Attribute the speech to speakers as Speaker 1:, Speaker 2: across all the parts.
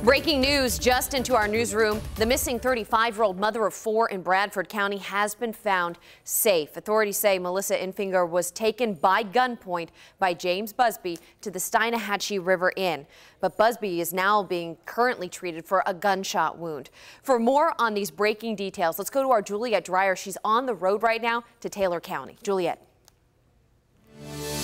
Speaker 1: Breaking news just into our newsroom. The missing 35-year-old mother of 4 in Bradford County has been found safe. Authorities say Melissa Infinger was taken by gunpoint by James Busby to the Steinhatchee River Inn. But Busby is now being currently treated for a gunshot wound. For more on these breaking details, let's go to our Juliet Dreyer. She's on the road right now to Taylor County. Juliet.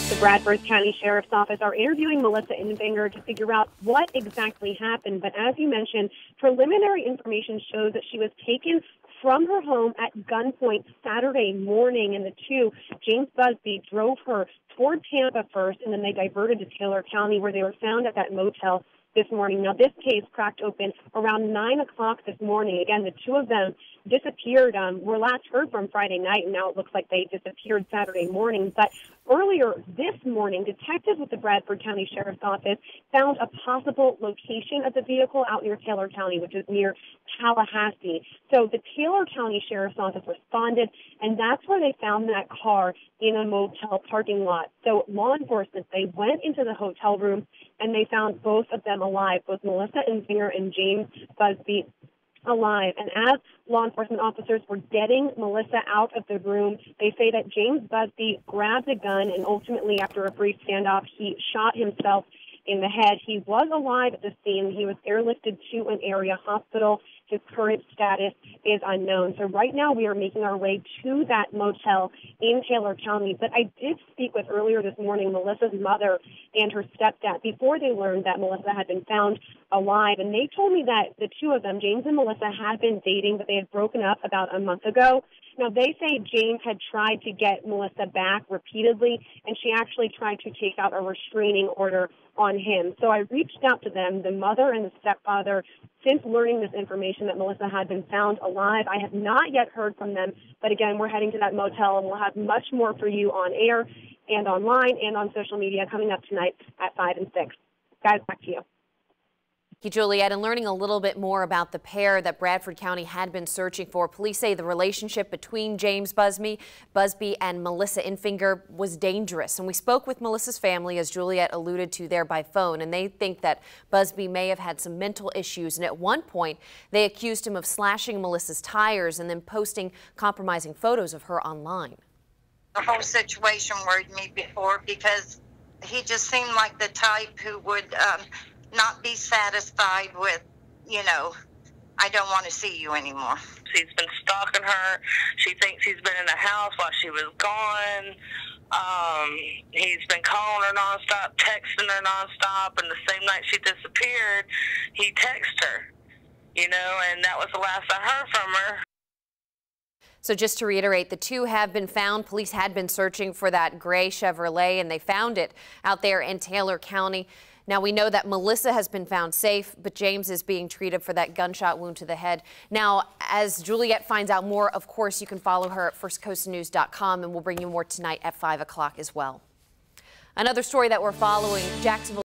Speaker 2: The Bradford County Sheriff's Office are interviewing Melissa Infinger to figure out what exactly happened. But as you mentioned, preliminary information shows that she was taken from her home at gunpoint Saturday morning, and the two, James Busby, drove her toward Tampa first, and then they diverted to Taylor County, where they were found at that motel this morning. Now, this case cracked open around 9 o'clock this morning. Again, the two of them disappeared. Were last heard from Friday night, and now it looks like they disappeared Saturday morning. But earlier this morning, detectives with the Bradford County Sheriff's Office found a possible location of the vehicle out near Taylor County, which is near Tallahassee. So the Taylor County Sheriff's Office responded, and that's where they found that car in a motel parking lot. So law enforcement, they went into the hotel room, and they found both of them alive, both Melissa Infinger and James Busby alive. And as law enforcement officers were getting Melissa out of the room, they say that James Busby grabbed a gun, and ultimately, after a brief standoff, he shot himself in the head. He was alive at the scene. He was airlifted to an area hospital. His current status is unknown. So right now we are making our way to that motel in Taylor County. But I did speak with earlier this morning Melissa's mother and her stepdad before they learned that Melissa had been found alive. And they told me that the two of them, James and Melissa, had been dating, but they had broken up about a month ago. Now, they say James had tried to get Melissa back repeatedly, and she actually tried to take out a restraining order on him. So I reached out to them, the mother and the stepfather, since learning this information that Melissa had been found alive. I have not yet heard from them, but again, we're heading to that motel, and we'll have much more for you on air and online and on social media coming up tonight at 5 and 6. Guys, back to you.
Speaker 1: Thank you, Juliet. And learning a little bit more about the pair that Bradford County had been searching for. Police say the relationship between James Busby and Melissa Infinger was dangerous. And we spoke with Melissa's family, as Juliet alluded to there, by phone, and they think that Busby may have had some mental issues. And at one point, they accused him of slashing Melissa's tires and then posting compromising photos of her online.
Speaker 3: The whole situation worried me before because he just seemed like the type who would not be satisfied with, I don't want to see you anymore.
Speaker 4: He's been stalking her. She thinks he's been in the house while she was gone. He's been calling her nonstop, texting her nonstop, and the same night she disappeared, he texted her, and that was the last I heard from her.
Speaker 1: So just to reiterate, the two have been found. Police had been searching for that gray Chevrolet, and they found it out there in Taylor County. Now, we know that Melissa has been found safe, but James is being treated for that gunshot wound to the head. Now, as Juliet finds out more, of course, you can follow her at firstcoastnews.com, and we'll bring you more tonight at 5 o'clock as well. Another story that we're following, Jacksonville.